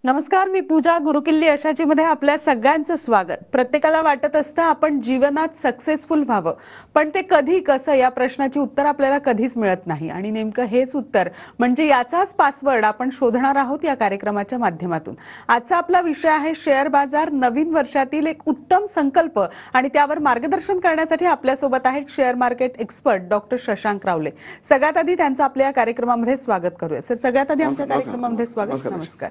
नमस्कार, मी पूजा. गुरुकिल्ली अशाची मध्ये आपल्या सगळ्यांचं स्वागत. प्रत्येकाला वाटत असतं आपण जीवनात सक्सेसफुल व्हावं, पण ते कधी कसं या प्रश्नाची उत्तर आपल्याला कधीच मिळत नाही. आणि नेमकं हेच उत्तर म्हणजे याचाच पासवर्ड आपण शोधणार आहोत या कार्यक्रमाच्या माध्यमातून. आजचा आपला विषय आहे शेअर बाजार, नवीन वर्षातील एक उत्तम संकल्प. आणि त्यावर मार्गदर्शन करण्यासाठी आपल्यासोबत आहेत share market expert doctor Shashank रावले. सगळ्यात आधी त्यांचं आपल्या या कार्यक्रमामध्ये स्वागत करूया. सर, सगळ्यात आधी आमच्या कार्यक्रमामध्ये स्वागत. नमस्कार.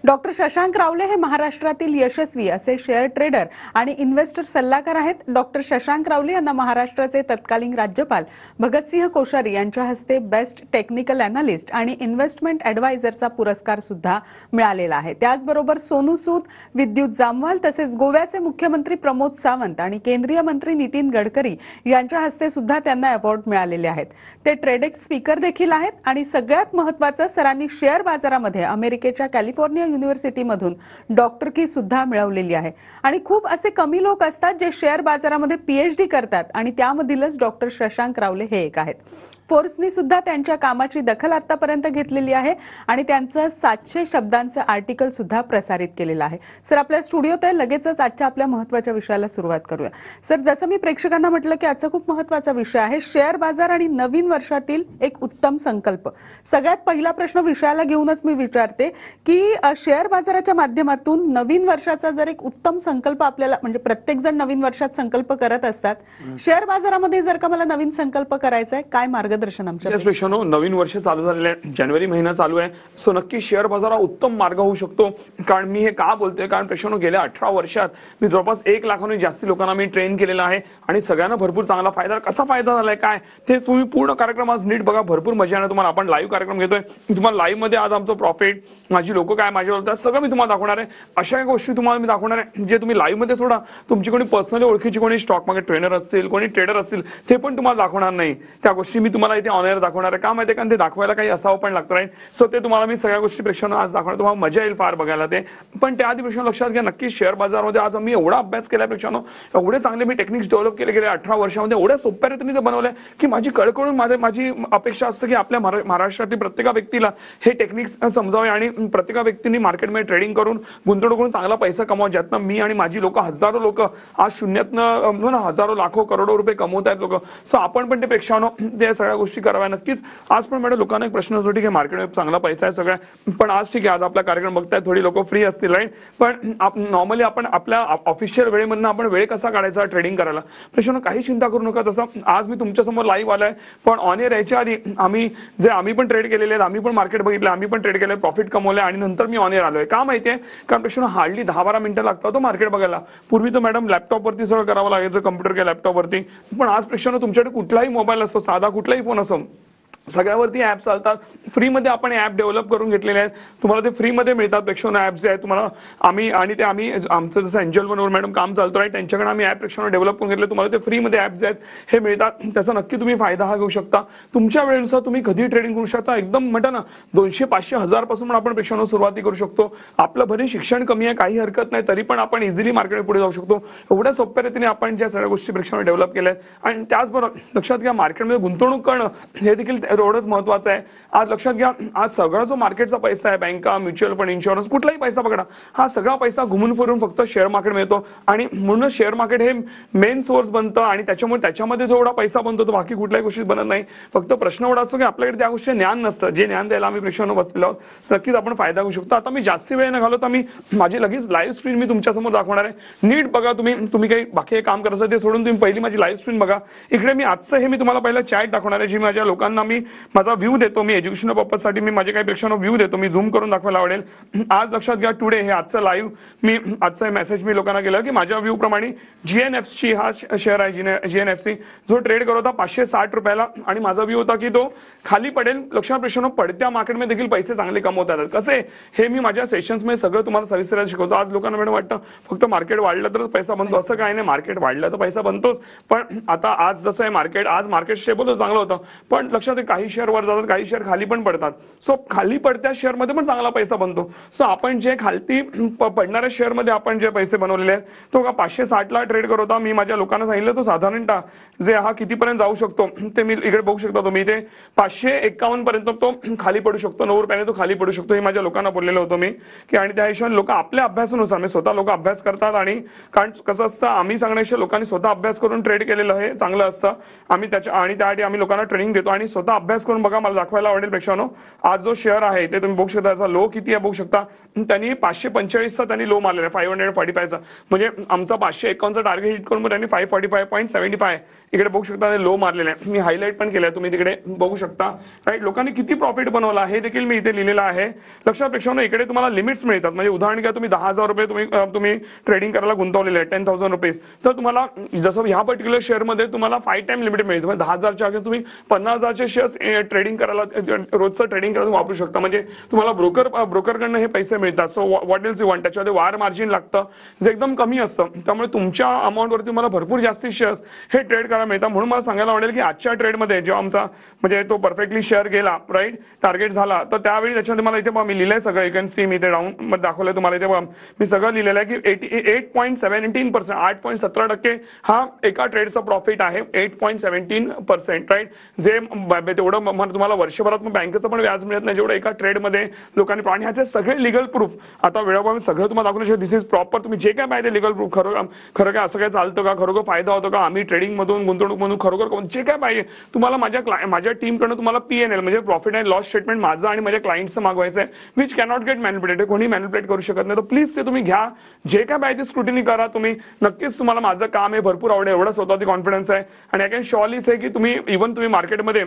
डॉक्टर शशांक रावले हे महाराष्ट्रातील यशस्वी असे शेअर ट्रेडर आणि इन्व्हेस्टर सल्लागार आहेत. डॉक्टर शशांक रावले यांना महाराष्ट्राचे तत्कालीन राज्यपाल भगतसिंह कोश्यारी यांच्या हस्ते बेस्ट टेक्निकल अॅनालिस्ट आणि इन्व्हेस्टमेंट ॲडवायझरचा पुरस्कार सुद्धा मिळालेला आहे. त्याचबरोबर सोनू सूद, विद्युत जामवाल तसेच गोव्याचे मुख्यमंत्री प्रमोद सावंत आणि केंद्रीय मंत्री नितीन गडकरी यांच्या हस्ते सुद्धा त्यांना अवॉर्ड मिळालेले आहेत. ते ट्रेडेक्स स्पीकर देखील आहेत. आणि सगळ्यात महत्त्वाचं, सरांनी शेअर बाजारामध्ये अमेरिकेच्या कॅलिफोर्निया युनिव्हर्सिटीमधून डॉक्टरकी सुद्धा मिळवलेली आहे. आणि खूप असे कमी लोक असतात जे शेअर बाजारामध्ये पीएचडी करतात आणि त्यामधीलच डॉक्टर शशांक रावले हे एक आहेत. फोर्ब्सनी सुद्धा त्यांच्या कामाची दखल आतापर्यंत घेतलेली आहे आणि त्यांचं 700 शब्दांचं आर्टिकल सुद्धा प्रसारित केलेलं आहे. सर, आपल्या स्टुडिओत आहे. लगेचच आजच्या आपल्या महत्त्वाच्या विषयाला सुरुवात करूया. सर, जसं मी प्रेक्षकांना म्हटलं की आजचा खूप महत्त्वाचा विषय आहे शेअर बाजार आणि नवीन वर्षातील एक उत्तम संकल्प. सगळ्यात पहिला प्रश्न विषयाला घेऊनच मी विचारते की शेअर बाजाराच्या माध्यमातून नवीन वर्षाचा जर एक उत्तम संकल्प आपल्याला, म्हणजे प्रत्येक जण नवीन वर्षात संकल्प करत असतात, शेअर बाजारामध्ये जर का मला नवीन संकल्प करायचा आहे, काय मार्गदर्शन आमच्या? नवीन वर्ष चालू झालेलं आहे, जानेवारी महिना चालू आहे. सो नक्की शेअर बाजार हा उत्तम मार्ग होऊ शकतो. कारण मी हे का बोलतोय, कारण प्रेक्षकांनो गेल्या 18 वर्षात मी जवळपास 1 लाखाहून जास्ती लोकांना मी ट्रेन केलेलं आहे आणि सगळ्यांना भरपूर चांगला फायदा. कसा फायदा झालाय काय ते तुम्ही पूर्ण कार्यक्रम आज नीट बघा. भरपूर मजा येणार तुम्हाला. आपण लाईव्ह कार्यक्रम घेतोय. तुम्हाला लाईव्ह मध्ये आज आमचं प्रॉफिट, माझी लोक काय माझे बोलतात, सगळं मी तुम्हाला दाखवणार आहे. अशा गोष्टी तुम्हाला मी दाखवणार आहे जे तुम्ही लाईव्ह मध्ये सोडा, तुमची कोणी पर्सनली ओळखीची कोणी स्टॉक मार्केट ट्रेनर असतील, कोणी ट्रेडर असतील, ते पण तुम्हाला दाखवणार नाही. त्या गोष्टी मी तुम्हाला इथे ऑन एअर दाखवणार आहे. का माहिती आहे, कारण ते दाखवायला काही असावं पण लागतं राहील. सो ते तुम्हाला मी सगळ्या गोष्टी प्रेक्षकांना आज दाखवणार. तुम्हाला मजा येईल फार बघायला ते. पण त्याआधी प्रेक्षकांनो लक्षात घ्या, नक्की शेअर बाजारमध्ये आज आम्ही एवढा अभ्यास केला प्रेक्षकांनो, एवढे चांगले मी टेक्निक्स डेव्हलप केले गेले 18 वर्षामध्ये, एवढ्या सोप्या रीतीने ते बनवलंय की माझी कळकळून माझी अपेक्षा असते की आपल्या महाराष्ट्रातील प्रत्येक व्यक्तीला हे टेक्निक्स समजावे आणि प्रत्येक व्यक्तीने मार्केटमध्ये ट्रेडिंग करून गुंतवणूक करून चांगला पैसा कमावा, ज्यातनं मी आणि माझी लोक, हजारो लोक आज शून्यातनं हजारो लाखो करोडो रुपये कमवत आहेत लोक. सो आपण पण ते प्रेक्षकांनो त्या सगळ्या गोष्टी कराव्या नक्कीच. आज पण मॅडम लोकांना एक प्रश्न असतो, ठीक आहे मार्केटमध्ये चांगला पैसा आहे सगळ्या, पण आज ठीक आहे आज आपला कार्यक्रम बघताय, थोडी लोक फ्री असतील राईट, पण नॉर्मली आपण आपल्या ऑफिशियल वेळेमधनं आपण वेळ कसा काढायचा ट्रेडिंग करायला. प्रेक्षकांनो काही चिंता करू नका. जसं आज मी तुमच्या समोर लाईव्ह आलोय, पण ऑन एअर यायच्या आधी आम्ही पण ट्रेड केलेले आहेत, आम्ही पण मार्केट बघितलं, आम्ही पण ट्रेड केलंय, प्रॉफिट कमवलंय आणि नंतर मी ऑन एअर आलोय. का माहितीये, कारण प्रेक्षकांनो हार्डली 10-12 मिनिटं लागतात तो मार्केट बघायला. पूर्वी तर मॅडम लॅपटॉपवरती सगळं करावं लागायचं, कम्प्युटर किंवा लॅपटॉपवरती. पण आज प्रेक्षकांनो तुमच्याकडे कुठलाही मोबाईल असतो, साधा कुठलाही फोन असो, सगळ्यावरती ऍप चालतात. फ्रीमध्ये आपण ऍप डेव्हलप करून घेतलेले आहेत. तुम्हाला ते फ्रीमध्ये मिळतात. प्रेक्षकांनो ऍप्स जे आहेत तुम्हाला आम्ही आमचं जसं एंजल वनवर मॅडम काम चालतं आहे, त्यांच्याकडे आम्ही ऍप प्रेक्षकांनो डेव्हलप करून घेतले. तुम्हाला ते फ्रीमध्ये ऍप जे आहेत हे मिळतात. त्याचा नक्की तुम्ही फायदा हा घेऊ शकता. तुमच्या वेळेनुसार तुम्ही कधी ट्रेडिंग करू शकता. एकदम म्हणता ना 200, 500, 1000 पासून आपण प्रेक्षकांनो सुरुवाती करू शकतो. आपलं भले शिक्षण कमी आहे, काही हरकत नाही, तरी पण आपण इझिली मार्केटमध्ये पुढे जाऊ शकतो. एवढ्या सोप्या रीतीने आपण ज्या सगळ्या गोष्टी प्रेक्षकांनो डेव्हलप केल्या आहेत. आणि त्याचबरोबर लक्षात घ्या, मार्केटमध्ये गुंतवणूक करणं हे देखील एवढंच महत्त्वाचं आहे. आज लक्षात घ्या, आज सगळा जो मार्केटचा पैसा आहे, बँका, म्युच्युअल फंड, इन्शुरन्स, कुठलाही पैसा पकडा, हा सगळा पैसा घुमून फिरून फक्त शेअर मार्केट मिळतो. आणि म्हणून शेअर मार्केट हे मेन सोर्स बनतं आणि त्याच्यामध्ये जो एवढा पैसा बनतो तो बाकी कुठल्याही गोष्टी बनत नाही. फक्त प्रश्न एवढा असतो की आपल्याकडे त्या गोष्टी ज्ञान नसतं, जे ज्ञान द्यायला आम्ही प्रेक्षकांनो बसलेलो आहोत. नक्कीच आपण फायदा घेऊ शकतो. आता मी जास्ती वेळ न घालवता मी माझी लगेच लाईव्ह स्क्रीन मी तुमच्यासमोर दाखवणार आहे. नीट बघा. तुम्ही काही बाकी काम करायचं ते सोडून तुम्ही पहिली माझी लाईव्ह स्क्रीन बघा. इकडे मी आजचं हे मी तुम्हाला पहिलं चॅट दाखवणार आहे, जी माझ्या लोकांना मी माझा व्ह्यू देतो. मी एज्युकेशनल पर्पजसाठी मी माझे काही प्रेक्षकांना व्ह्यू देतो. मी झूम करून दाखवायला आवडेल. आज लक्षात घ्या, टुडे हे आजचं लाईव्ह मी आजचा मेसेज मी लोकांना केलं की माझ्या व्ह्यू प्रमाणे जीएनएफसी हा शेअर आहे, जीएनएफसी जो ट्रेड करत होता 560 रुपयाला आणि माझा व्ह्यू होता की तो खाली पडेल. लक्षात प्रेक्षकांनो, पडत्या मार्केटमध्ये देखील पैसे चांगले कमवता येतात. कसे हे मी माझ्या सेशन्समध्ये सगळं तुम्हाला सविस्तर शिकवतो. आज लोकांना मॅडम वाटतं फक्त मार्केट वाढलं तरच पैसा बनतो, असं काही नाही. मार्केट वाढलं तर पैसा बनतोच, पण आता आज जसं आहे मार्केट, आज मार्केट स्टेबल चांगलं होतं, पण लक्षात काही शेअर वर जातात, काही शेअर खाली पण पडतात. सो खाली पडत्या शेअरमध्ये पण चांगला पैसा बनतो. सो आपण जे खालती पडणाऱ्या शेअरमध्ये आपण जे पैसे बनवलेले आहेत तो का 560ला ट्रेड करत होता. मी माझ्या लोकांना सांगितलं तो साधारणतः जे हा कितीपर्यंत जाऊ शकतो ते मी इकडे बघू शकता. तुम्ही इथे 551 पर्यंत तो खाली पडू शकतो, 9 रुपयाने तो खाली पडू शकतो, हे माझ्या लोकांना बोललेलं होतं मी की. आणि त्या हिशोबाने लोक आपल्या अभ्यासानुसार मी स्वतः लोक अभ्यास करतात. आणि कारण कसं असतं आम्ही सांगण्यापेक्षा लोकांनी स्वतः अभ्यास करून ट्रेड केलेलं हे चांगलं असतं. आम्ही त्यासाठी आम्ही लोकांना ट्रेनिंग देतो आणि स्वतः अभ्यास करून बघा. मला दाखवायला आवडेल प्रेक्षकांनो, आज जो शेअर आहे ते तुम्ही बघू शकता, याचा लो किती आहे बघू शकता. त्यांनी 545चा त्यांनी लो मारलेला आहे, 545चा. म्हणजे आमचा 551चा टार्गेट हिट करून त्यांनी 545.75 इकडे बघू शकता लो मारलेला आहे. मी हायलाइट पण केलंय, तुम्ही तिकडे बघू शकता. राईट, लोकांनी किती प्रॉफिट बनवला हे देखील मी इथे लिहिलेलं आहे. लक्षात प्रेक्षकांनो, इकडे तुम्हाला लिमिट्स मिळतात. म्हणजे उदाहरण घ्या, तुम्ही 10,000 रुपये तुम्ही ट्रेडिंग करायला गुंतवलेले आहे, 10,000 रुपीज. तर तुम्हाला जसं ह्या पर्टिक्युलर शेअरमध्ये तुम्हाला 5 टाइम लिमिट मिळते. म्हणजे 10,000च्या आगे तुम्ही 50,000चे शेअर्स ट्रेडिंग करायला, रोजचं ट्रेडिंग करायला वापरू शकता. म्हणजे तुम्हाला ब्रोकरकडनं हे पैसे मिळतात. So what else you want. त्याच्यामध्ये वार मार्जिन लागतं जे एकदम कमी असतं. त्यामुळे तुमच्या अमाऊंटवरती तुम्हाला भरपूर जास्ती शेअर्स हे ट्रेड करायला मिळतात. म्हणून मला सांगायला आवडेल की आजच्या ट्रेडमध्ये जेव्हा आमचा म्हणजे तो परफेक्टली शेअर गेला, राईट, टार्गेट झाला, तर त्यावेळी त्याच्यामध्ये मला इथे मी लिहिलंय सगळं. यू कॅन सी मी इथे डाऊन मध्ये दाखवलंय तुम्हाला. इथे मी सगळं लिहिलेलं आहे की 8.17%, 8.17% हा एका ट्रेडचा प्रॉफिट आहे. 8.17%, राईट. जे तेवढं तुम्हाला वर्षभरात बँकेचं पण व्याज मिळत नाही जेवढं एका ट्रेडमध्ये लोकांनी. आणि ह्याचे सगळे लिगल प्रूफ आता वेळोवेळी सगळं तुम्हाला दाखवलं. दिस इज प्रॉपर. तुम्ही जे काय पाहिजे लिगल प्रूफ, खरं काय असं काय चालतं का, खरोखर फायदा होतो का, आम्ही ट्रेडिंग मधून गुंतवणूक मधून खरोखर जे काय पाहिजे तुम्हाला माझ्या टीमकडून तुम्हाला PNL म्हणजे प्रॉफिट अँड लॉस स्टेटमेंट माझं आणि माझ्या क्लायंटचं मागवायचं आहे. Which cannot get manipulated. कोणी मॅनिपुलेट करू शकत नाही. तर प्लीज ते तुम्ही घ्या, जे काय पाहिजे स्क्रुटिनी करा तुम्ही. नक्कीच तुम्हाला माझं काम हे भरपूर आवडेल, एवढा स्वतःची कॉन्फिडन्स आहे. आणि आय कॅन शॉर्ली से की तुम्ही इव्हन तुम्ही मार्केटमध्ये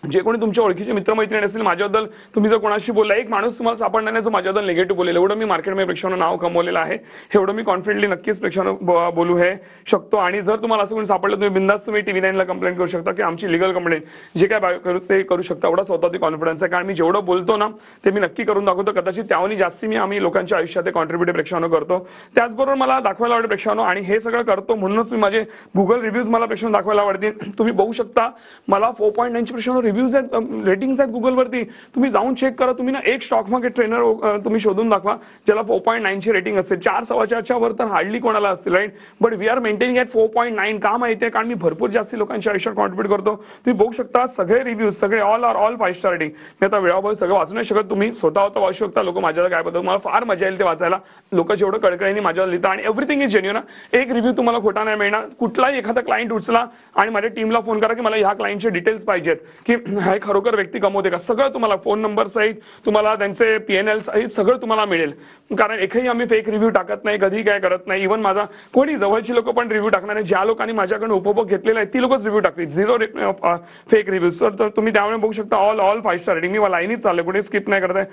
जे कोणी तुमच्या ओळखीचे मित्रमैत्रिणी असतील माझ्याबद्दल तुम्ही जर कोणाशी बोलला, एक माणूस तुम्हाला सापडणार नाही जो माझ्याबद्दल निगेटिव्ह बोलेल. एवढं मी मार्केटमध्ये प्रेक्षकांना नाव कमवलेलं आहे. एवढं मी कॉन्फिडेंटली नक्कीच प्रेक्षकांना बोलू हे शकतो. आणि जर तुम्हाला असं कोणी सापडलं तुम्ही बिंदास तुम्ही TV9ला कंप्लेंट करू शकता की आमची लिगल कंप्लेंट जे काय ते करू शकता. एवढा स्वतःची कॉन्फिडन्स आहे. कारण मी जेवढं बोलतो ना ते मी नक्की करून दाखवतो. कदाचित त्याहूनही जास्ती आम्ही लोकांच्या आयुष्यात कॉन्ट्रीब्युट प्रेक्षकांना करतो. त्याचबरोबर मला दाखवायला आवडेल प्रेक्षकांना, आणि हे सगळं करतो म्हणूनच मी माझे गुगल रिव्ह्यूज मला प्रेक्षकांना दाखवायला आवडतील. तुम्ही बघू शकता मला 4.9 प्रेक्षकांना रिव्ह्यूज आहेत, रेटिंग्स आहेत गुगलवरती. तुम्ही जाऊन चेक करा. तुम्ही ना एक स्टॉक मार्केट ट्रेनर तुम्ही शोधून दाखवा ज्याला 4.9 ची रेटिंग असेल. 4.4च्या वर तर हार्डली कोणाला असतील, right. But we are maintaining at 4.9. का माहिती आहे? कारण मी भरपूर जास्ती लोकांच्या आयुष्यात कॉन्ट्रीब्युट करतो. तुम्ही बघू शकता सगळे रिव्ह्यूज सगळे ऑल 5 स्टार रेटिंग. मी आता वेळाभावी सगळं वाचू नाही शकत, तुम्ही स्वतः वाचू शकता. लोक माझ्याला काय बघतात, मला फार मजा येईल ते वाचायला. लोक जेवढं कळकळीने माझ्यावर लिहितात आणि एव्हरीथिंग इज जेन्युइन. एक रिव्ह्यू तुम्हाला खोटा नाही मिळणार. कुठलाही एखादा क्लायंट उचला आणि माझ्या टीमला फोन करा की मला ह्या क्लायंटचे डिटेल्स पाहिजेत की हा खरोखर व्यक्ती कमवते का, सगळं तुम्हाला फोन नंबर सहित तुम्हाला त्यांचे PNL सहित सगळं तुम्हाला मिळेल. कारण एकही आम्ही फेक रिव्ह्यू टाकत नाही, कधी काय करत नाही. इव्हन माझा कोणी जवळची लोक पण रिव्ह्यू टाकणार नाही. ज्या लोकांनी माझ्याकडून उपभोग घेतलेला आहे ती लोकच रिव्ह्यू टाकतील. 0 फेक रिव्ह्यूज. तर तुम्ही त्यामुळे बघू शकता ऑल 5 स्टार रेटिंग. मी लाईनीच चालले, कुठे स्किप नाही करत आहे.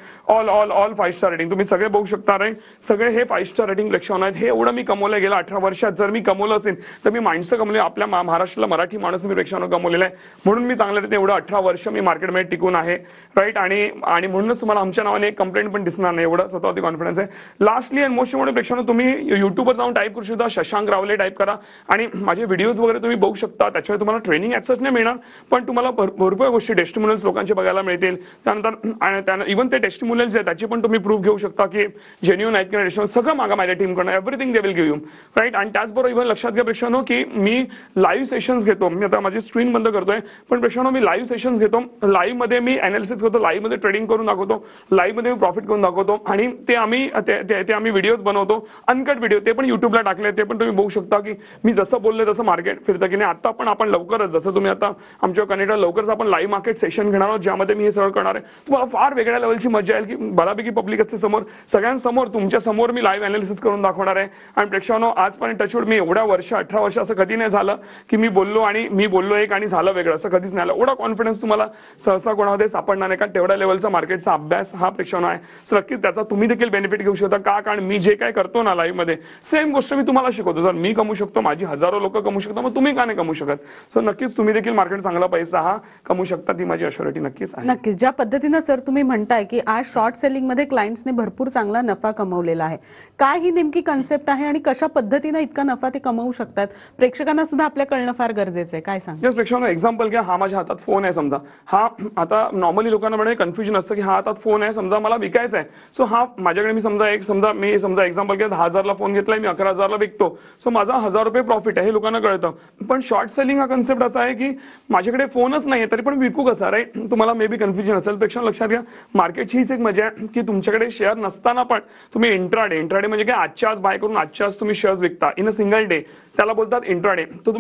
ऑल 5 स्टार रेटिंग तुम्ही सगळे बघू शकता. राईट, सगळे हे 5 स्टार रेटिंग प्रेक्षकांना आहेत. हे एवढं मी कमवलं गेलं 18 वर्षात. जर मी कमवलं असेल तर मी माणसं कमवले. आपल्या महाराष्ट्राला मराठी माणूस मी प्रेक्षकांना कमवलेलं आहे. म्हणून मी चांगल्या रीती एवढं 18 वर्ष मी मार्केटमध्ये टिकून आहे. राईट, आणि म्हणूनच तुम्हाला आमच्या नावाने एक कंप्लेंट पण दिसणार नाही. एवढं स्वतःवरती कॉन्फिडन्स आहे. लास्टली अँड मोस्ट इम्पॉर्टंट प्रेक्षकांनो, तुम्ही युट्यूबवर जाऊन टाईप करू शकता शशांक रावले टाईप करा आणि माझे व्हिडिओज वगैरे तुम्ही बघू शकता. त्याच्यावर तुम्हाला ट्रेनिंग ॲक्सेस नाही मिळणार, पण तुम्हाला भरपूर गोष्टी टेस्टिमोनियल्स लोकांचे बघायला मिळतील. त्यानंतर इव्हन ते टेस्टिमोनियल्स आहेत त्याची पण तुम्ही प्रूफ घेऊ शकता की जेन्युइन आहेत किंवा टेस्टिमोनियल. सगळं मागा माझ्या टीमकडनं, everything they will give you. Right, आणि त्याचबरोबर इव्हन लक्षात घ्या प्रेक्षकांनो की मी लाईव्ह सेशन्स घेतो. मी आता माझी स्क्रीन बंद करतोय, पण प्रेक्षकांनो मी लाईव्ह सेशन्स घेतो. लाईव्ह मध्ये मी अनालिसिस करतो, लाईव्ह मध्ये ट्रेडिंग करून दाखवतो, लाईव्ह मध्ये मी प्रॉफिट करून दाखवतो. आणि ते आम्ही व्हिडिओज बनवतो, अनकट व्हिडिओ, ते पण युट्यूबला टाकले. ते पण तुम्ही बघू शकता की मी जसं बोलले तसं मार्केट फिरतं की नाही. आता पण आपण लवकरच, जसं तुम्ही आता आमच्या कनेक्टर लवकरच आपण लाईव्ह मार्केट सेशन घेणार आहोत ज्यामध्ये मी हे सगळं करणार आहे. तुम्हाला फार वेगळ्या लेवलची मजा येईल की बऱ्यापैकी पब्लिक असते समोर, सगळ्यांसमोर तुमच्या समोर मी लाईव्ह अनालिसिस करून दाखवणार आहे. आणि प्रेक्षकांनो आजपर्यंत टचवूड मी एवढ्या वर्ष 18 वर्ष असं कधी नाही झालं की मी बोललो एक आणि झालं वेगळं, असं कधीच नाही आलं. एवढा कॉन्फिडन्स तुम्हाला सहसा कोणामध्ये सापडणार नाही, कारण तेवढ्या लेवलचा मार्केटचा अभ्यास हा प्रेक्षकांनो आहे. सो नक्कीच त्याचा तुम्ही देखील बेनिफिट घेऊ शकता. का? कारण मी जे काय करतो ना लाईव्ह मध्ये सेम गोष्ट मी तुम्हाला शिकवतो. जर मी कमवू शकतो, माझी हजारो लोक कमवू शकतो, मग तुम्ही का नाही कमवू शकत? सो नक्कीच तुम्ही देखील मार्केट चांगला पैसा हा कमवू शकता. ती माझी अश्युरिटी नक्कीच आहे. नक्कीच. ज्या पद्धतीनं सर तुम्ही म्हणताय की आज शॉर्ट सेलिंग मध्ये क्लायंट्सने भरपूर चांगला नफा कमवलेला आहे, काय ही नेमकी कन्सेप्ट आहे आणि कशा पद्धतीनं इतका नफा ते कमवू शकतात, प्रेक्षकांना सुद्धा आपल्या कळणं फार गरजेचं आहे. काय सांग? प्रेक्षकांनो एक्झाम्पल घ्या. हा माझ्या हातात फोन आहे समजा हा आता नॉर्मली लोकांना म्हणजे कन्फ्युजन असतं की हा आता फोन आहे समजा मला विकायचा आहे, सो हा माझ्याकडे मी समजा एक्झाम्पल घ्या 10,000ला फोन घेतलाय, मी 11,000ला विकतो, सो माझा 1,000 रुपये प्रॉफिट आहे हे लोकांना कळतं. पण शॉर्ट सेलिंग हा कन्सेप्ट असा आहे की माझ्याकडे फोनच नाहीये तरी पण विकू कसा, राईट? तुम्हाला मे बी कन्फ्युजन असेल. पेक्षा लक्षात घ्या मार्केटची हीच एक मजा आहे की तुमच्याकडे शेअर नसताना पण तुम्ही इंट्राडे म्हणजे काय आजच्या आज बाय करून आजच्या आज तुम्ही शेअर्स विकता इन अ सिंगल डे, त्याला बोलतात इंट्राडे. तर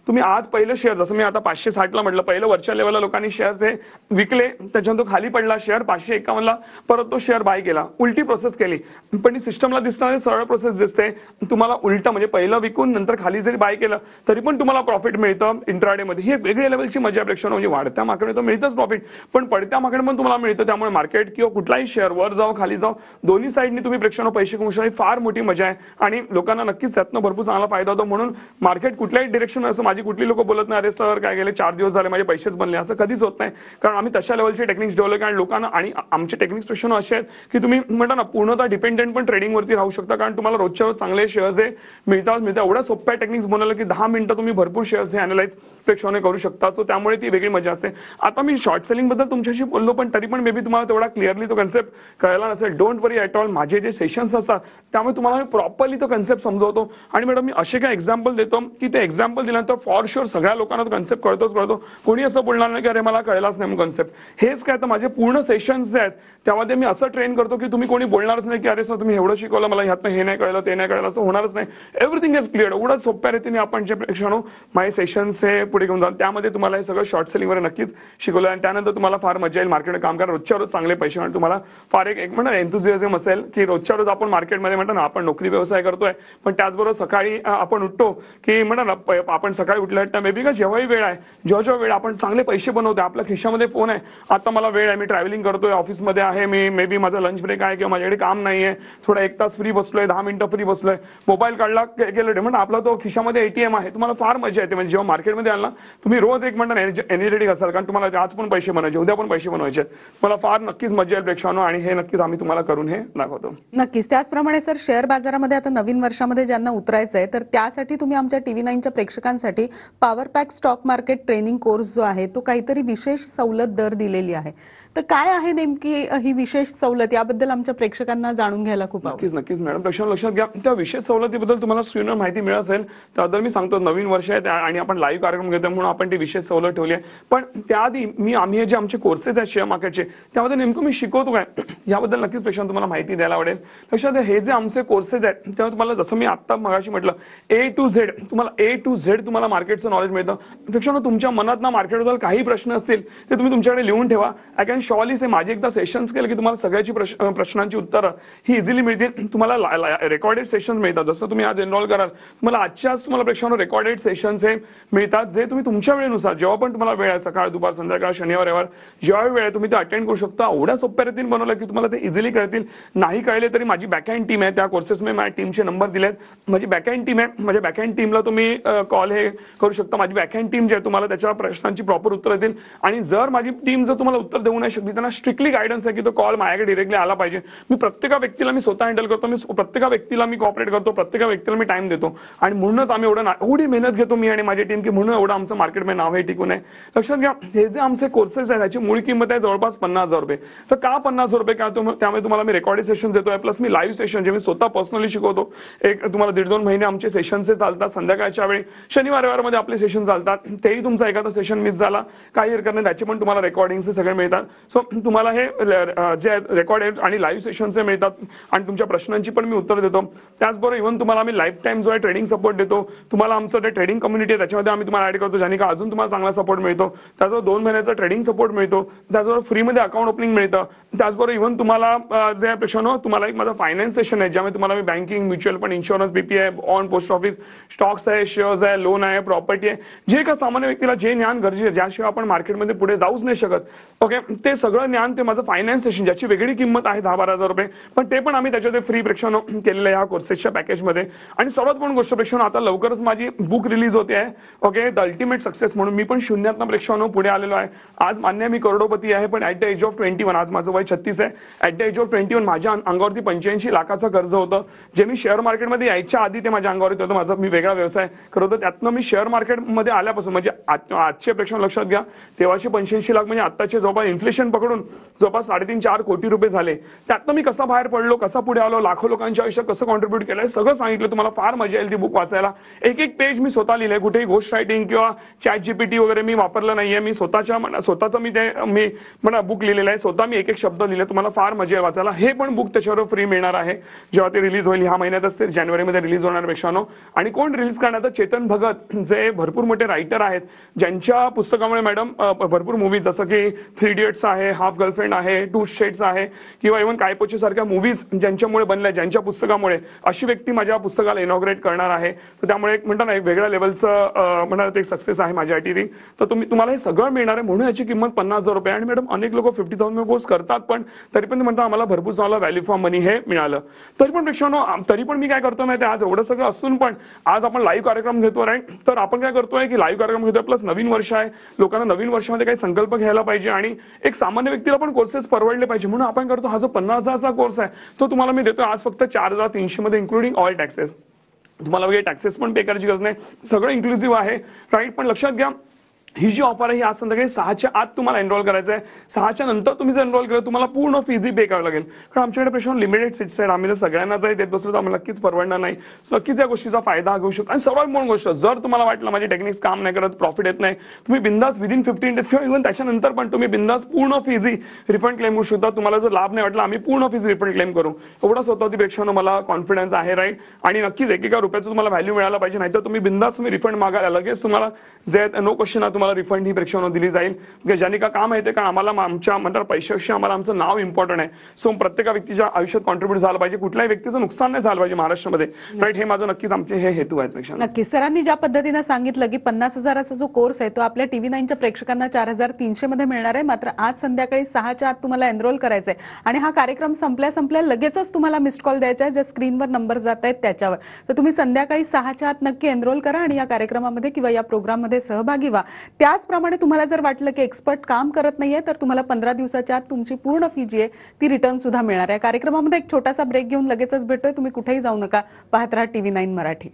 तुम्ही आज पहिलं शेअर, जसं मी आता 560ला म्हटलं, पहिलं वरच्या लेवलला लोकांनी शेअर्स हे विकले, त्याच्यानंतर तो खाली पडला शेअर 551ला, परत तो शेअर बाय केला, उलटी प्रोसेस केली. पण सिस्टमला दिसणारी सरळ प्रोसेस दिसते. तुम्हाला उलट म्हणजे पहिलं विकून नंतर खाली जरी बाय केलं तरी पण तुम्हाला प्रॉफिट मिळतं इंट्राडे मध्ये. ही एक वेगळ्या लेवलची मजा प्रेक्षण, म्हणजे वाढत्या मार्केटमध्ये तर मिळतच प्रॉफिट, पण पडत्या मार्केट पण तुम्हाला मिळतं. त्यामुळे मार्केट किंवा कुठलाही शेअर वर जाओ खाली जाओ दोन्ही साईडनी तुम्ही प्रेक्षण पैसे कमवू शकता. फार मोठी मजा आहे आणि लोकांना नक्कीच त्यातनं भरपूर चांगला फायदा होतो. म्हणून मार्केट कुठल्याही डिरेक्शन, असं माझी कुठली लोक बोलत नाही अरे सर काय गेले 4 दिवस झाले माझे पैसेच बनले, असं कधीच होत नाही. कारण आम्ही तशा लेवलचे टेक्निक्स डेव्हलप आणि लोकांना, आणि आमचे टेक्निक्स प्रेक्षण असे आहेत की तुम्ही म्हणता ना पूर्णतः डिपेंडेंट पण ट्रेडिंगवरती राहू शकता. कारण तुम्हाला रोजच्या रोज चांगले शेअर्स हे मिळतात. एवढ्या सोप्या टेक्निक्स बनवलं की 10 मिनिटं तुम्ही भरपूर शेअर्स हे अॅनालाइज प्रेक्षणे करू शकता. सो त्यामुळे ती वेगळी मजा असते. आता मी शॉर्ट सेलिंग बद्दल तुमच्याशी बोललो पण तरी पण मे बी तुम्हाला तेवढा क्लिअरली तो कन्सेप्ट कळला नसेल. डोंट वरी ॲट ऑल, माझे जे सेशन्स असतात त्यामुळे तुम्हाला मी प्रॉपरली तो कन्सेप्ट समजवतो. आणि मॅडम मी असे काय एक्झाम्पल देतो की ते एक्झाम्पल दिल्यानंतर फॉर शुअर सगळ्या लोकांना तो कन्सेप्ट कळतो. कोणी असं बोलणार नाही की अरे मला कळलाच नाही कन्सेप्ट. हेच काय तर माझे पूर्ण सेशन्स जे आहेत त्यामध्ये मी असं ट्रेन करतो की तुम्ही कोणी बोलणारच नाही की अरे सर तुम्ही एवढं शिकवलं मला ह्यातनं हे नाही कळलं ते नाही कळलं, असं होणारच नाही. Everything is clear. एवढं सोप्या रीतीने आपण जे प्रेक्षण माझे सेशन्स हे पुढे घेऊन जाऊ, त्यामध्ये तुम्हाला हे सगळं शॉर्ट सेलिंगवर नक्कीच शिकवलं. आणि त्यानंतर तुम्हाला फार मजा येईल मार्केटमध्ये काम करा, रोजच्या रोज चांगले पैसे. आणि तुम्हाला फार एक म्हणा एन्थुझियाझम असेल की रोजच्या रोज आपण मार्केटमध्ये म्हणतो ना आपण नोकरी व्यवसाय करतोय पण त्याचबरोबर सकाळी आपण उठतो की म्हणा ना आपण सकाळी उठल्या मे बी का जेव्हाही वेळ आहे जेव्हा वेळ आपण चांगले पैसे बनवतो. आपल्या खिशामध्ये फोन आहे, आता मला वेळ आहे, मी ट्रॅव्हलिंग करतोय, ऑफिसमध्ये आहे, मी मे बी माझा लंच ब्रेक आहे किंवा माझ्याकडे काम नाहीये, थोडा 1 तास फ्री बसलोय, 10 मिनिटं फ्री बसलोय, मोबाईल काढला गेलं म्हणजे आपला तो खिशामध्ये एटीएम आहे. तुम्हाला फार मजा येते. म्हणजे जेव्हा मार्केटमध्ये आला तुम्ही रोज एक म्हणता एनर्जेटिक असाल कारण तुम्हाला आज पण पैसे बनवायचे, उद्या पण पैसे बनवायचे. मला फार नक्कीच मजा येईल प्रेक्षांनो आणि हे नक्कीच आम्ही तुम्हाला करून हे दाखवतो. नक्कीच. त्याचप्रमाणे सर शेअर बाजारामध्ये आता नवीन वर्षामध्ये ज्यांना उतरायचं आहे तर त्यासाठी तुम्ही आमच्या TV9च्या प्रेक्षकांसाठी power pack stock market training course जो आहे तो काहीतरी विशेष सवलत दर दिलेली आहे. तर काय आहे नेमकी ही विशेष सवलत, याबद्दल आमच्या प्रेक्षकांना जाणून घ्यायला खूप आवडेल. नक्कीच मॅडम, प्रेक्षकांना लक्षात घ्या त्या विशेष सवलतीबद्दल तुम्हाला स्क्रीनवर माहिती मिळत असेल. त्याबद्दल मी सांगतो नवीन वर्ष आहे आणि आपण लाईव्ह कार्यक्रम घेतो म्हणून आपण ती विशेष सवलत ठेवली आहे. पण त्याआधी आम्ही हे जे आमचे कोर्सेस आहेत शेअर मार्केटचे त्यामध्ये नेमकं मी शिकवतो काय याबद्दल नक्कीच प्रेक्षकांना तुम्हाला माहिती द्यायला आवडेल. लक्षात घ्या हे जे आमचे कोर्सेस आहेत तेव्हा तुम्हाला जसं मी आत्ता मगाशी म्हटलं A to Z तुम्हाला मार्केटचं नॉलेज मिळतं. प्रेक्षकांनो तुमच्या मनात ना मार्केटबद्दल काही प्रश्न असतील ते तुम्ही तुमच्याकडे लिहून ठेवा. आय कॅन शॉर्ली से माझे एकदा सेशन्स केले की तुम्हाला सगळ्याची प्रश्नांची उत्तरं ही इझिली मिळतील. तुम्हाला रेकॉर्डेड सेशन्स मिळतात. जसं तुम्ही आज एनरोल कराल तुम्हाला आजच्याच तुम्हाला प्रेक्षकांनो रेकॉर्डेड सेशन्स हे मिळतात जे तुम्ही तुमच्या वेळेनुसार जेव्हा पण तुम्हाला वेळ आहे सकाळ दुपार संध्याकाळ शनिवार रविवार जेव्हा वेळ आहे तुम्ही ते अटेंड करू शकता. एवढ्या सोप्या रीतीने बनवलं की तुम्हाला ते इझिली कळतील. नाही कळले तरी माझी बॅकहँड टीम आहे त्या कोर्सेसमध्ये माझ्या टीमचे नंबर दिलेत. माझी बॅकहँड टीम आहे, माझ्या बॅकहँड टीमला तुम्ही कॉल हे करू शकता. माझी बॅकहँड टीम जी आहे तुम्हाला त्याच्या प्रश्नांची प्रॉपर उत्तर देईल. आणि जर माझी टीम जर तुम्हाला उत्तर देऊ नाही शकली त्यांना स्ट्रिक्टली गायडन्स आहे की तो कॉल माझ्याकडे डिरेक्टली आला पाहिजे. मी प्रत्येक व्यक्तीला मी स्वतः हँडल करतो, मी प्रत्येक व्यक्तीला मी कॉपरेट करतो, प्रत्येक व्यक्तीला मी टाइम देतो. आणि म्हणूनच आम्ही एवढी मेहनत घेतो मी आणि माझी टीम की म्हणून एवढं आमचं मार्केटमध्ये नाव हे टिकून आहे. लक्षात घ्या हे जे आमचे कोर्सेस आहेत त्याची मूळ किंमत आहे जवळपास 50,000 रुपये. तर का 50,000 रुपये का त्यामुळे तुम्हाला मी रेकॉर्डेड सेशन देतोय प्लस मी लाईव्ह सेशन जे मी स्वतः पर्सनली शिकवतो. एक तुम्हाला 1.5-2 महिने आमचे सेशन्स चालतात संध्याकाळच्या वेळी शनिवार रविवारमध्ये आपले सेशन चालतात. तेही तुमचा एखादा सेशन मिस झाला काही हरकत नाही, त्याचे पण तुम्हाला रेकॉर्डिंग्स सगळे मिळतात. सो तुम्हाला हे जे रेकॉर्डेड आणि लाईव्ह सेशन्स मिळतात आणि तुमच्या प्रश्नांची पण मी उत्तर देतो. त्याचबरोबर इव्हन तुम्हाला आम्ही लाईफ टाइम जो आहे ट्रेडिंग सपोर्ट देतो. तुम्हाला आमचं जे ट्रेडिंग कम्युनिटी आहे त्याच्यामध्ये आम्ही तुम्हाला ऍड करतो ज्याने का अजून तुम्हाला चांगला सपोर्ट मिळतो. त्याचबरोबर 2 महिन्याचा ट्रेडिंग सपोर्ट मिळतो. त्याचबरोबर फ्रीमध्ये अकाउंट ओपनिंग मिळतं. त्याचबरोबर इव्हन तुम्हाला जे प्रेक्षकांनो तुम्हाला एक माझा फायनान्स सेशन आहे ज्यामध्ये तुम्हाला मी banking mutual fund insurance BPI on post office stocks आहे शेअर्स आहे लोन आहे प्रॉपर्टी आहे जे का सामान्य व्यक्तीला जे ज्ञान गरजेचं आहे ज्याशिवाय आपण मार्केटमध्ये पुढे जाऊच नाही शकत. ओके ते सगळं ज्ञान ते माझं फायनान्स सेशन ज्याची वेगळी किंमत आहे 10-12,000 रुपये पण ते पण आम्ही त्याच्यामध्ये फ्री प्रेक्षकांनो केलेलं आहे या कोर्सेसच्या पॅकेजमध्ये. आणि सर्वात पण गोष्ट प्रेक्षकांनो आता लवकरच माझी बुक रिलीज होते आहे. ओके द अल्टिमेट सक्सेस म्हणून मी पण शून्यातनं प्रेक्षकांनो पुढे आलेलो आहे. आज मान्य मी करोडपती आहे पण ॲट द एज ऑफ 21 आज माझं वय 36 आहे. ॲट द एज ऑफ 21 माझ्या अंगावरती 85 लाखाचं कर्ज होतं जे मी शेअर मार्केटमध्ये यायच्या आधी ते माझ्या अंगावरती होतं. माझा मी वेगळा व्यवसाय करत होतो त्यातनं मी शेअर मार्केटमध्ये आल्यापासून म्हणजे आजच्या प्रेक्षकांना लक्षात लक्षात घ्या 1385 लाख म्हणजे आत्ताचे जवळपास इन्फ्लेशन पकडून जवळपास 3.5-4 कोटी रुपये झाले. त्यातनं मी कसा बाहेर पडलो, कसा पुढे आलो, लाखो लोकांच्या आयुष्यात कसं कॉन्ट्रीब्यूट केलंय सगळं सांगितलं. तुम्हाला फार मजा येईल ती बुक वाचायला. एक एक पेज मी स्वतः लिहिलंय. कुठेही घोस्ट रायटिंग किंवा ChatGPT वगैरे मी वापरलं नाहीये. मी स्वतःचं मी बुक लिहिलेलं आहे. स्वतः मी एक एक शब्द लिहिले. तुम्हाला फार मजा येईल वाचायला. हे पण बुक त्याच्यावर फ्री मिळणार आहे जेव्हा ते रिलीज होईल. ह्या महिन्यातच ते जानेवारीमध्ये रिलीज होणार पेक्षानो. आणि कोण रिलीज करणार? चेतन भगत जे भरपूर मोठे रायटर आहेत, ज्यांच्या पुस्तकामुळे मॅडम भरपूर मूवीज जसं की 3 इडियट्स आहे, हाफ गर्लफ्रेंड आहे, 2 स्टेट्स आहे किंवा इव्हन कायपोचे सारख्या मूवीज ज्यांच्यामुळे बनल्या, ज्यांच्या पुस्तकामुळे, अशी व्यक्ती माझ्या पुस्तकाला इनॉग्रेट करणार आहे. तर त्यामुळे एक म्हणतात ना एक वेगळ्या लेवलचं म्हणतात एक सक्सेस आहे माझ्यासाठी. तर तुम्हाला हे सगळं मिळणार आहे म्हणून याची किंमत 50,000 रुपये. आणि मॅडम अनेक लोक 50,000 कोर्स करतात पण तरी पण म्हणतात आम्हाला भरपूर चांगला व्हॅल्यू फॉर मनी हे मिळालं. तरी पण प्रेक्षकांनो तरी पण मी काय करतो माहिती, आज एवढं सगळं असून पण आज आपण लाईव्ह कार्यक्रम घेतो राईट. तर आपण काय करतोय की लाईव्ह कार्यक्रम घेतोय प्लस नवीन वर्ष आहे, लोकांना नवीन वर्षामध्ये काही संकल्प घ्यायला पाहिजे आणि एक सामान्य व्यक्तीला पण कोर्सेस परवडले पाहिजे म्हणून आपण करतो. हा जो 50,000चा कोर्स आहे तो तुम्हाला मी देतोय आज फक्त 4,300 मध्ये इन्क्लुडिंग ऑल टॅक्सेस. तुम्हाला वगैरे टॅक्सेस पण पे करायची गरज नाही, सगळं इन्क्लुसिव्ह आहे राईट. पण लक्षात घ्या ही जी ऑफर आहे ही आज संध्याकाळी 6च्या आत तुम्हाला एनरोल करायचं आहे. 6च्या नंतर तुम्ही जर एनरोल केलं तुम्हाला पूर्ण फीज पे करावं लागेल. कारण आमच्याकडे प्रश्न लिमिटेड सीट्स आहेत. आम्ही जर सगळ्यांना जर देत बसलो तर आम्हाला नक्कीच परवडणार नाही. नक्कीच या गोष्टीचा फायदा घेऊ शकतो. आणि सर्वात मोठी गोष्ट, जर तुम्हाला वाटलं माझे टेक्निक्स काम नाही करत, प्रॉफिट येत नाही, तुम्ही बिंदास विदिन 15 डेज किंवा इव्हन त्याच्यानंतर पण तुम्ही बिंदास पूर्ण फीज रिफंड क्लेम करू शकता. तुम्हाला जर लाभ नाही वाटला आम्ही पूर्ण फीज रिफंड क्लेम करू. एवढा स्वतःची प्रेक्षकांनो मला कॉन्फिडन्स आहे राईट. आणि नक्कीच एकेका रुपयाचं तुम्हाला व्हॅल्यू मिळायला पाहिजे, नाहीतर तुम्ही बिंदास तुम्ही रिफंड मागायला लगेच तुम्हाला जे नो क्वेश्चन तुम्हाला रिफंड ही प्रेक्षकांनो दिली जाईल. ज्यांनी का काम आहे ते, कारण आम्हाला आमच्या म्हणतात पैशाविषयी आम्हाला आमचं नाव इम्पॉर्टंट आहे. सो प्रत्येक व्यक्तीच्या आयुष्यात कॉन्ट्रीब्यूट झालं पाहिजे, कुठल्याही व्यक्तीचं नुकसान नाही झालं पाहिजे महाराष्ट्रामध्ये राईट. हे माझं नक्कीच आमचे हे हेतू आहेत पेक्षा. नक्कीच सरांनी ज्या पद्धतीने सांगितलं की 50,000चा जो कोर्स आहे तो आपल्या TV9च्या प्रेक्षकांना 4,300 मध्ये मिळणार आहे. मात्र आज संध्याकाळी 6च्या आत तुम्हाला एनरोल करायचंय आणि हा कार्यक्रम संपल्या लगेचच तुम्हाला मिस्ड कॉल द्यायचा आहे. जे स्क्रीनवर नंबर जात आहेत त्याच्यावर. तर तुम्ही संध्याकाळी 6च्या आत नक्की एनरोल करा आणि या कार्यक्रमामध्ये किंवा या प्रोग्राममध्ये सहभागी व्हा. त्याचप्रमाणे तुम्हाला जर वाटलं की एक्सपर्ट काम करत नाहीये तर तुम्हाला 15 दिवसाच्या आत तुमची पूर्ण फी जी आहे ती रिटर्न सुद्धा मिळणार आहे. कार्यक्रमामध्ये एक छोटासा ब्रेक घेऊन लगेचच भेटतोय. तुम्ही कुठेही जाऊ नका, पाहत राहा TV9 मराठी.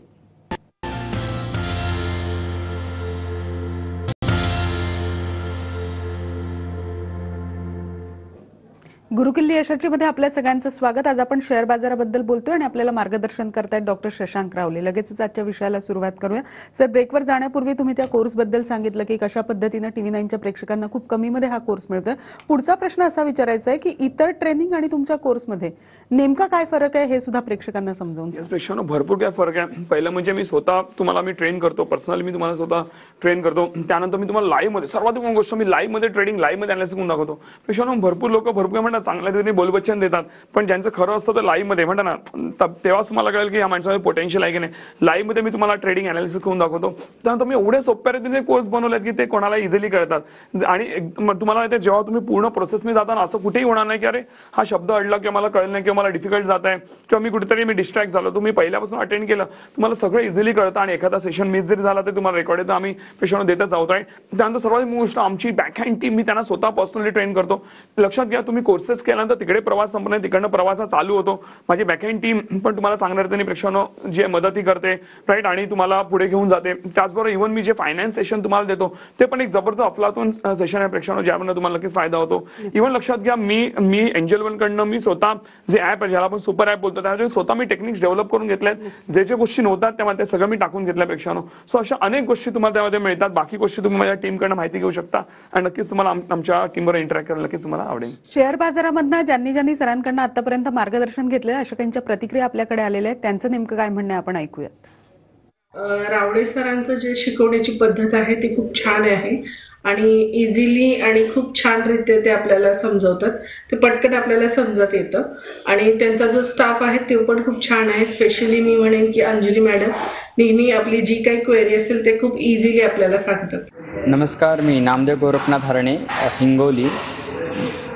गुरुकिल्ली यशस्वीमध्ये आपल्या सगळ्यांचं स्वागत. आज आपण शेअर बाजाराबद्दल बोलतोय आणि आपल्याला मार्गदर्शन करतायत डॉक्टर शशांक रावले. लगेचच आजच्या विषयाला सुरुवात करूया. सर, ब्रेकवर जाण्यापूर्वी तुम्ही त्या कोर्सबद्दल सांगितलं की कशा पद्धतीने TV9च्या प्रेक्षकांना खूप कमीमध्ये हा कोर्स मिळतोय. पुढचा प्रश्न असा विचारायचा आहे की इतर ट्रेनिंग आणि तुमच्या कोर्समध्ये नेमका काय फरक आहे हे सुद्धा प्रेक्षकांना समजावून सांगा. प्रेक्षकांना भरपूर काय फरक आहे. पहिलं म्हणजे मी स्वतः तुम्हाला मी ट्रेन करतो, पर्सनली मी तुम्हाला स्वतः ट्रेन करतो. त्यानंतर मी तुम्हाला लाईव्ह मध्ये सर्वात मोठी गोष्ट मी लाईव्ह मध्ये ट्रेडिंग लाईव्ह मध्ये अनालिसिस करून दाखवतो. प्रेक्षकांना भरपूर लोक भरपूर म्हणतात चांगल्या रीतीने बोलबच्चन देतात पण ज्यांचं खरं असतं तर लाईव्ह मध्ये म्हणतात ना तेव्हाच तुम्हाला कळेल की या माणसामध्ये पोटेन्शियल आहे की नाही. लाईव्ह मध्ये मी तुम्हाला ट्रेडिंग अनालिसिस करून दाखवतो. त्यानंतर मी एवढे सोप्या रीतीने कोर्स बनवलेत की ते कोणाला इझिली कळतात आणि तुम्हाला माहिती आहे जेव्हा तुम्ही पूर्ण प्रोसेसमध्ये जाताना असं कुठेही होणार नाही की अरे हा शब्द अडला किंवा मला कळलं नाही किंवा मला डिफिकल्ट जात आहे किंवा मी कुठेतरी मी डिस्ट्रॅक्ट झालो. तुम्ही पहिल्यापासून अटेंड केलं तुम्हाला सगळं इझिली कळतं आणि एखादा सेशन मिस जरी झाला तर तुम्हाला रेकॉर्ड येतं. आम्ही पेशंट देतच आहोत आहे. त्यानंतर सर्वात मोठी गोष्ट आमची बॅकहँड टीम मी त्यांना स्वतः पर्सनली ट्रेन करतो. लक्षात घ्या तुम्ही कोर्सेस केल्यानंतर तिकडे प्रवास संपणार तिकडनं प्रवास चालू होतो. माझी बॅकहँड टीम पण तुम्हाला चांगल्या रीतीने प्रेक्षकांना जे मदती करते राईट आणि तुम्हाला पुढे घेऊन जाते. त्याचबरोबर इव्हन मी जे फायनान्स सेशन तुम्हाला देतो ते पण एक जबरदस्त अफलातून सेशन आहे प्रेक्षकांना ज्यामध्ये तुम्हाला नक्कीच फायदा होतो. इव्हन लक्षात घ्या मी एंजल वन कडनं मी स्वतः जे ऍप आहे ज्याला आपण सुपर ऍप बोलतो त्यामध्ये स्वतः मी टेक्निक्स डेव्हलप करून घेतल्यात. जे जे गोष्टी नव्हतात त्यामध्ये सगळं मी टाकून घेतल्या प्रेक्षकांना. सो अशा अनेक गोष्टी तुम्हाला त्यामध्ये मिळतात. बाकी गोष्टी तुम्ही माझ्या टीमकडनं माहिती घेऊ शकता आणि नक्कीच तुम्हाला आमच्या टीमवर इंटरॅक्ट करायला नक्कीच तुम्हाला आवडेल. शेअर बाजारामधनं ज्यांनी सरांकडनं आतापर्यंत मार्गदर्शन घेतलं अशा त्यांच्या प्रतिक्रिया आपल्याकडे आलेल्या आहेत. त्यांचं नेमकं काय म्हणणं आहे आपण ऐकूयात. रावळे सरांचं जे शिकवण्याची पद्धत आहे ती खूप छान आहे आणि इझिली आणि खूप छान रीत्या ते आपल्याला समजवतात. ते पटकन आपल्याला समजत येतं आणि त्यांचा जो स्टाफ आहे ते पण खूप छान आहे. स्पेशली मी म्हणेन की अंजली मॅडम नेहमी आपली जी काही क्वेरी असेल ते खूप इझिली आपल्याला सांगतात. नमस्कार, मी नामदेव गोरखनाथ हरणे, हिंगोली.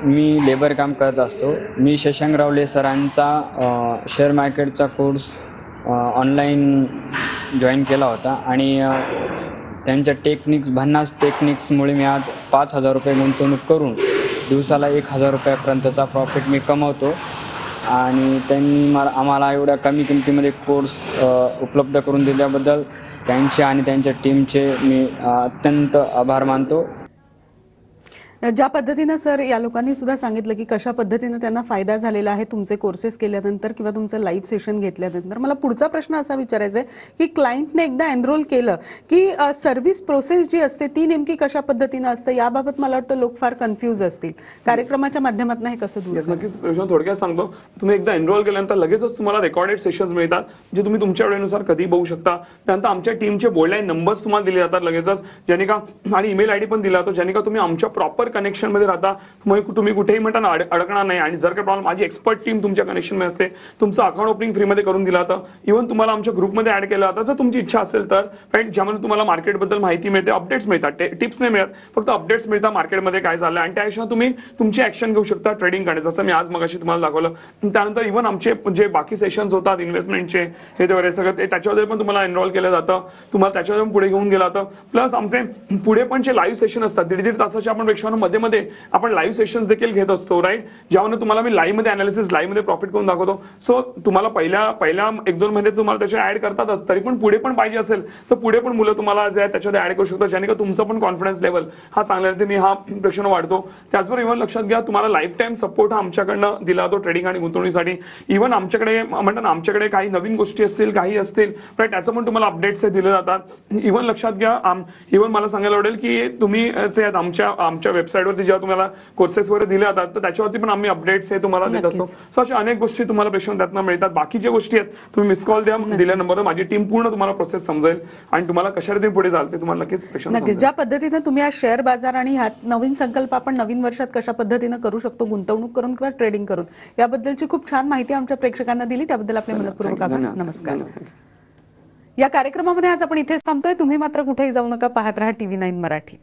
मी लेबर काम करत असतो. मी शशांक रावले सरांचा शेअर मार्केटचा कोर्स ऑनलाईन जॉईन केला होता आणि त्यांच्या भन्नाट टेक्निक्समुळे मी आज 5,000 रुपये गुंतवणूक करून दिवसाला 1,000 रुपयापर्यंतचा प्रॉफिट मी कमवतो आणि त्यांनी आम्हाला एवढ्या कमी किमतीमध्ये कोर्स उपलब्ध करून दिल्याबद्दल त्यांचे आणि त्यांच्या टीमचे मी अत्यंत आभार मानतो. ज्या पद्धतीनं सर या लोकांनी सुद्धा सांगितलं की कशा पद्धतीनं त्यांना फायदा झालेला आहे तुमचे कोर्सेस केल्यानंतर किंवा तुमचं लाईव्ह सेशन घेतल्यानंतर, मला पुढचा प्रश्न असा विचारायचा आहे की क्लायंटने एकदा एनरोल केलं की सर्व्हिस प्रोसेस जी असते ती नेमकी कशा पद्धतीनं असते याबाबत मला वाटतं लोक फार कन्फ्यूज असतील. कार्यक्रमाच्या माध्यमातून हे कसं दूर Yes, नक्कीच प्रश्न थोडक्यात सांगतो. तुम्ही एकदा एनरोल केल्यानंतर लगेचच तुम्हाला रेकॉर्डेड सेशन्स मिळतात जे तुम्ही तुमच्या वेळेनुसार कधी बघू शकता. त्यानंतर आमच्या टीमचे बोललाईन नंबर्स तुम्हाला दिले जातात लगेचच, ज्याने का आणि ईमेल आयडी पण दिला जातो, ज्याने का तुम्ही आमच्या प्रॉपर कनेक्शन मध्ये राहता. तुम्ही कुठेही म्हणता ना अडकणार नाही. आणि जर काही प्रॉब्लेम, माझी एक्सपर्ट टीम तुमच्या कनेक्शन मध्ये असते. तुमचं अकाउंट ओपनिंग फ्रीमध्ये करून दिलं जातं. इव्हन तुम्हाला आमच्या ग्रुपमध्ये ऍड केलं जातं जर तुमची इच्छा असेल तर, पण ज्यामध्ये तुम्हाला मार्केटबद्दल माहिती मिळते, अपडेट्स मिळतात, टिप्स नाही मिळत, फक्त अपडेट्स मिळतात मार्केटमध्ये काय झालं, आणि त्याशिवाय तुम्ही तुमची ऍक्शन घेऊ शकता ट्रेडिंग करण्याचं, जसं मी आज मगाशी तुम्हाला दाखवलं. त्यानंतर इव्हन आमचे जे बाकी सेशन्स होतात इन्व्हेस्टमेंटचे हे वगैरे सगळं त्याच्यामध्ये पण तुम्हाला एनरोल केलं जातं. तुम्हाला त्याच्यावर पुढे घेऊन गेलं जातं. प्लस आमचे पुढे पण जे लाईव्ह सेशन असतात 1.5 तासाचे आपण प्रेक्षकांना मध्ये आपण लाईव्ह सेशन्स देखील घेत असतो, राईट, ज्यामध्ये तुम्हाला मी लाईव्ह मध्ये अनालिसिस, लाईव्ह मध्ये प्रॉफिट करून दाखवतो. सो तुम्हाला पहिल्या 1-2 महिने तुम्हाला त्याचे ऍड करतातच, तरी पण पुढे पण पाहिजे असेल तर पुढे पण मुलं तुम्हाला जे आहे त्याच्यामध्ये ऍड करू शकतो, ज्याने का तुमचा पण कॉन्फिडन्स लेवल हा चांगल्या रीतीने हा प्रेक्षकांना वाढतो. त्याचबरोबर इव्हन लक्षात घ्या तुम्हाला लाईफ टाईम सपोर्ट हा आमच्याकडनं दिला जातो ट्रेडिंग आणि गुंतवणुकीसाठी. इव्हन आमच्याकडे म्हणतात ना, आमच्याकडे काही नवीन गोष्टी असतील, काही असतील, राईट, त्याचं पण तुम्हाला अपडेट्स दिले जातात. इव्हन लक्षात घ्या, इव्हन मला सांगायला आवडेल की तुम्ही आमच्या वेबसाईटवरती जेव्हा तुम्हाला कोर्सेस वगैरे दिले जातात तर त्याच्यावरती पण आम्ही अपडेट्स हे तुम्हाला देत असतो. सो अशा अनेक गोष्टी तुम्हाला प्रेक्षक त्यातनं मिळतात. बाकीच्या गोष्टी आहेत तुम्ही मिस कॉल द्या दिल्या नंबरवर, माझी टीम पूर्ण तुम्हाला प्रोसेस समजेल आणि तुम्हाला कशा रीतीने पुढे जाल ते तुम्हाला नक्कीच प्रेक्षक नक्कीच. ज्या पद्धतीने तुम्ही आज शेअर बाजार आणि ह्यात नवीन संकल्प आपण नवीन वर्षात कशा पद्धतीने करू शकतो, गुंतवणूक करून किंवा ट्रेडिंग करून, याबद्दलची खूप छान माहिती आमच्या प्रेक्षकांना दिली, त्याबद्दल आपले मनपूर्वक आभार. नमस्कार. या कार्यक्रमामध्ये आज आपण इथेच थांबतोय. तुम्ही मात्र कुठेही जाऊ नका. पाहत राहा TV9 मराठी.